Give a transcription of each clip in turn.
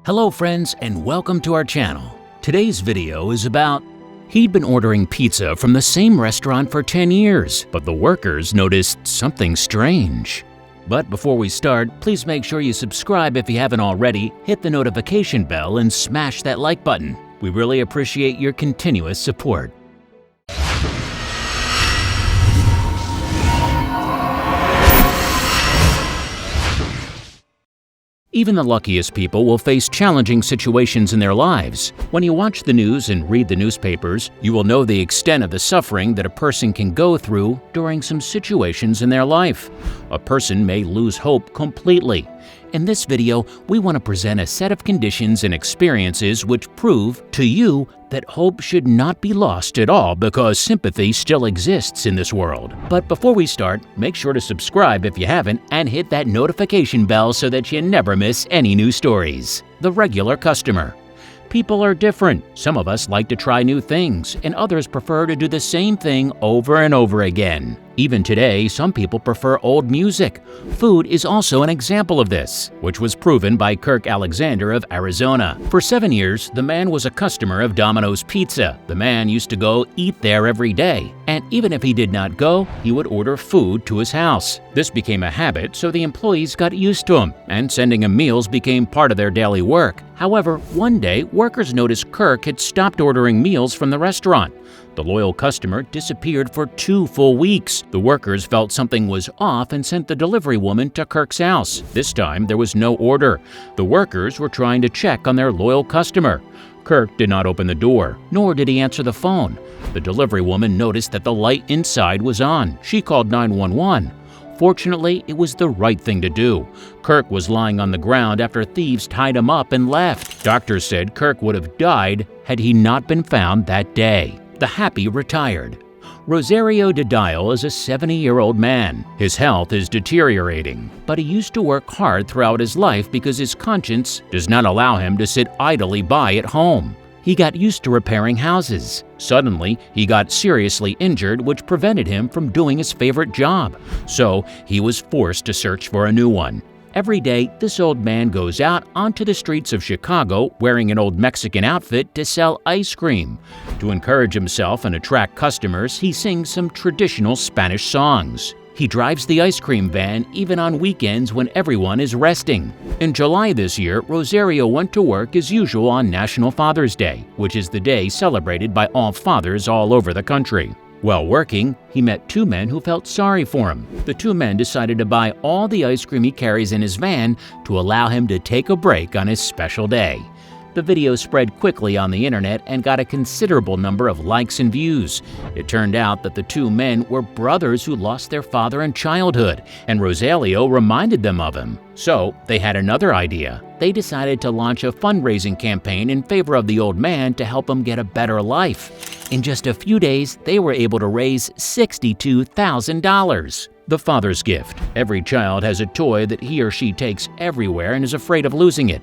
Hello friends and welcome to our channel. Today's video is about he'd been ordering pizza from the same restaurant for 10 years, but the workers noticed something strange. But before we start, please make sure you subscribe if you haven't already, hit the notification bell and smash that like button. We really appreciate your continuous support. Even the luckiest people will face challenging situations in their lives. When you watch the news and read the newspapers, you will know the extent of the suffering that a person can go through during some situations in their life. A person may lose hope completely. In this video, we want to present a set of conditions and experiences which prove to you that hope should not be lost at all because sympathy still exists in this world. But before we start, make sure to subscribe if you haven't and hit that notification bell so that you never miss any new stories. The regular customer. People are different. Some of us like to try new things, and others prefer to do the same thing over and over again. Even today, some people prefer old music. Food is also an example of this, which was proven by Kirk Alexander of Arizona. For 7 years, the man was a customer of Domino's Pizza. The man used to go eat there every day, and even if he did not go, he would order food to his house. This became a habit, so the employees got used to him, and sending him meals became part of their daily work. However, one day, workers noticed Kirk had stopped ordering meals from the restaurant. The loyal customer disappeared for 2 full weeks. The workers felt something was off and sent the delivery woman to Kirk's house. This time, there was no order. The workers were trying to check on their loyal customer. Kirk did not open the door, nor did he answer the phone. The delivery woman noticed that the light inside was on. She called 911. Fortunately, it was the right thing to do. Kirk was lying on the ground after thieves tied him up and left. Doctors said Kirk would have died had he not been found that day. The happy retired. Rosario de Dial is a 70-year-old man. His health is deteriorating, but he used to work hard throughout his life because his conscience does not allow him to sit idly by at home. He got used to repairing houses. Suddenly, he got seriously injured, which prevented him from doing his favorite job. So, he was forced to search for a new one. Every day, this old man goes out onto the streets of Chicago wearing an old Mexican outfit to sell ice cream. To encourage himself and attract customers, he sings some traditional Spanish songs. He drives the ice cream van even on weekends when everyone is resting. In July this year, Rosario went to work as usual on National Father's Day, which is the day celebrated by all fathers all over the country. While working, he met 2 men who felt sorry for him. The 2 men decided to buy all the ice cream he carries in his van to allow him to take a break on his special day. The video spread quickly on the internet and got a considerable number of likes and views. It turned out that the 2 men were brothers who lost their father in childhood, and Rosario reminded them of him. So they had another idea. They decided to launch a fundraising campaign in favor of the old man to help him get a better life. In just a few days, they were able to raise $62,000. The father's gift. Every child has a toy that he or she takes everywhere and is afraid of losing it.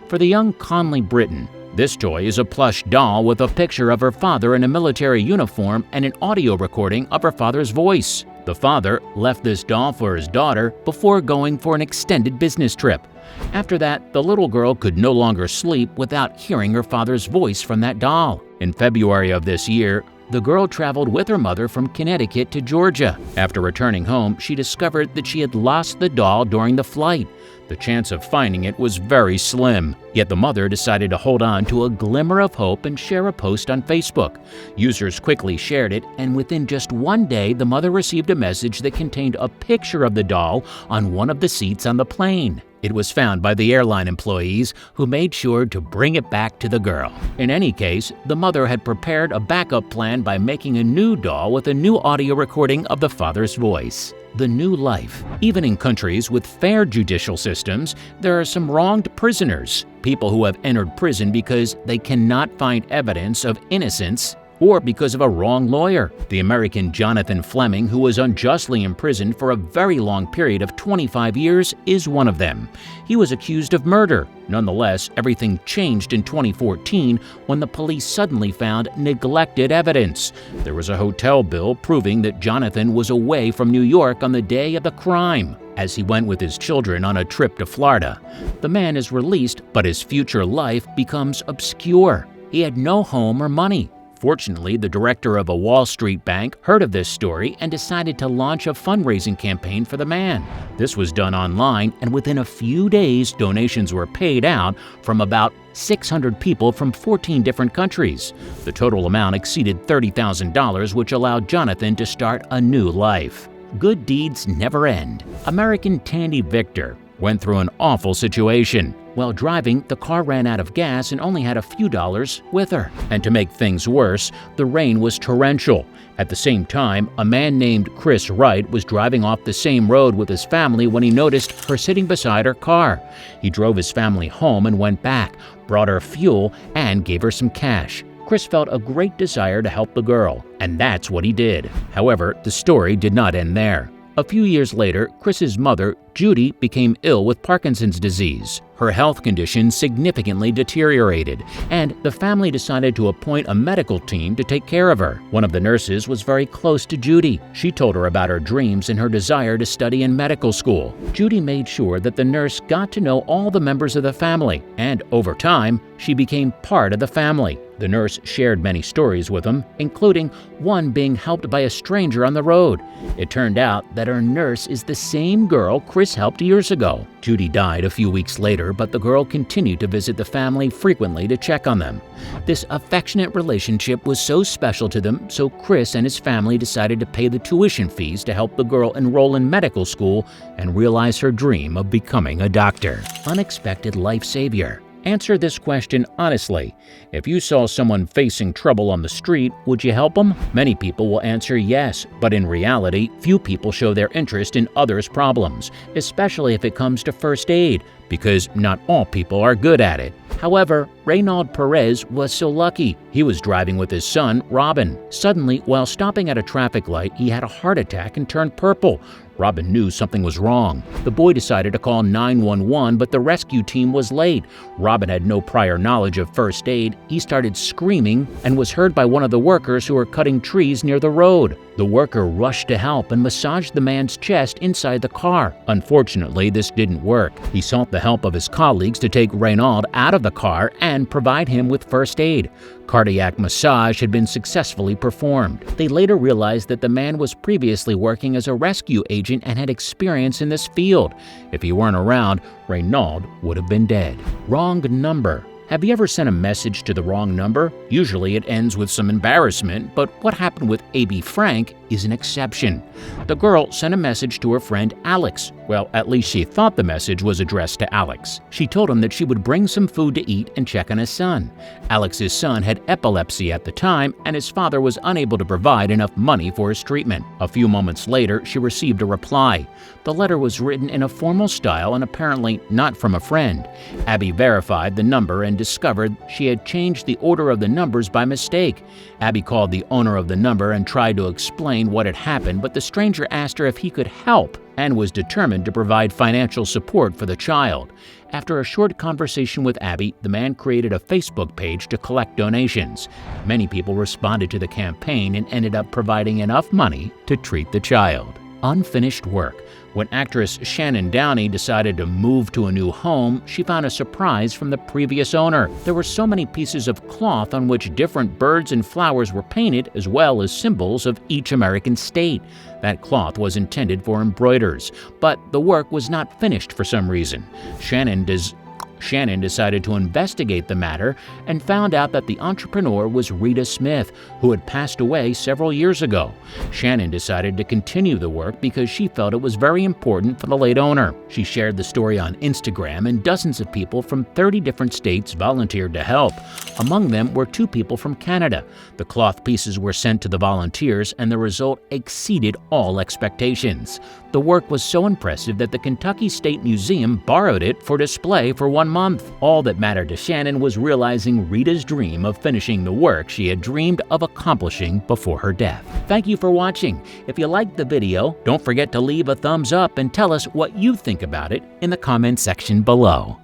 For the young Conley Britton, this toy is a plush doll with a picture of her father in a military uniform and an audio recording of her father's voice. The father left this doll for his daughter before going for an extended business trip. After that, the little girl could no longer sleep without hearing her father's voice from that doll. In February of this year, the girl traveled with her mother from Connecticut to Georgia. After returning home, she discovered that she had lost the doll during the flight. The chance of finding it was very slim, yet the mother decided to hold on to a glimmer of hope and share a post on Facebook. Users quickly shared it, and within just 1 day, the mother received a message that contained a picture of the doll on one of the seats on the plane. It was found by the airline employees, who made sure to bring it back to the girl. In any case, the mother had prepared a backup plan by making a new doll with a new audio recording of the father's voice. The new life. Even in countries with fair judicial systems, there are some wronged prisoners, people who have entered prison because they cannot find evidence of innocence or because of a wrong lawyer. The American Jonathan Fleming, who was unjustly imprisoned for a very long period of 25 years, is one of them. He was accused of murder. Nonetheless, everything changed in 2014 when the police suddenly found neglected evidence. There was a hotel bill proving that Jonathan was away from New York on the day of the crime. as he went with his children on a trip to Florida. The man is released, but his future life becomes obscure. He had no home or money. Fortunately, the director of a Wall Street bank heard of this story and decided to launch a fundraising campaign for the man. This was done online, and within a few days, donations were paid out from about 600 people from 14 different countries. The total amount exceeded $30,000, which allowed Jonathan to start a new life. Good deeds never end. American Tandy Victor went through an awful situation. While driving, the car ran out of gas and only had a few dollars with her. And to make things worse, the rain was torrential. At the same time, a man named Chris Wright was driving off the same road with his family when he noticed her sitting beside her car. He drove his family home and went back, brought her fuel, and gave her some cash. Chris felt a great desire to help the girl, and that's what he did. However, the story did not end there. A few years later, Chris's mother, Judy, became ill with Parkinson's disease. Her health condition significantly deteriorated, and the family decided to appoint a medical team to take care of her. One of the nurses was very close to Judy. She told her about her dreams and her desire to study in medical school. Judy made sure that the nurse got to know all the members of the family, and over time, she became part of the family. The nurse shared many stories with them, including one being helped by a stranger on the road. It turned out that her nurse is the same girl Chris helped years ago. Judy died a few weeks later, but the girl continued to visit the family frequently to check on them. This affectionate relationship was so special to them, so Chris and his family decided to pay the tuition fees to help the girl enroll in medical school and realize her dream of becoming a doctor. Unexpected life savior. Answer this question honestly. If you saw someone facing trouble on the street, would you help them? Many people will answer yes, but in reality, few people show their interest in others' problems, especially if it comes to first aid, because not all people are good at it. However, Reynald Perez was so lucky. He was driving with his son, Robin. Suddenly, while stopping at a traffic light, he had a heart attack and turned purple. Robin knew something was wrong. The boy decided to call 911, but the rescue team was late. Robin had no prior knowledge of first aid. He started screaming and was heard by one of the workers who were cutting trees near the road. The worker rushed to help and massaged the man's chest inside the car. Unfortunately, this didn't work. He sought the help of his colleagues to take Reynald out of the car and provide him with first aid. Cardiac massage had been successfully performed. They later realized that the man was previously working as a rescue agent and had experience in this field. If he weren't around, Reynald would have been dead. Wrong number. Have you ever sent a message to the wrong number? Usually it ends with some embarrassment, but what happened with A.B. Frank is an exception. The girl sent a message to her friend Alex. Well, at least she thought the message was addressed to Alex. She told him that she would bring some food to eat and check on his son. Alex's son had epilepsy at the time, and his father was unable to provide enough money for his treatment. A few moments later, she received a reply. The letter was written in a formal style and apparently not from a friend. Abby verified the number and discovered she had changed the order of the numbers by mistake. Abby called the owner of the number and tried to explain what had happened, but the stranger asked her if he could help and was determined to provide financial support for the child. After a short conversation with Abby, the man created a Facebook page to collect donations. Many people responded to the campaign and ended up providing enough money to treat the child. Unfinished work. When actress Shannon Downey decided to move to a new home, she found a surprise from the previous owner. There were so many pieces of cloth on which different birds and flowers were painted, as well as symbols of each American state. That cloth was intended for embroiders, but the work was not finished for some reason. Shannon decided to investigate the matter and found out that the entrepreneur was Rita Smith, who had passed away several years ago. Shannon decided to continue the work because she felt it was very important for the late owner. She shared the story on Instagram, and dozens of people from 30 different states volunteered to help. Among them were 2 people from Canada. The cloth pieces were sent to the volunteers, and the result exceeded all expectations. The work was so impressive that the Kentucky State Museum borrowed it for display for 1 month. All that mattered to Shannon was realizing Rita's dream of finishing the work she had dreamed of accomplishing before her death. Thank you for watching. If you liked the video, don't forget to leave a thumbs up and tell us what you think about it in the comment section below.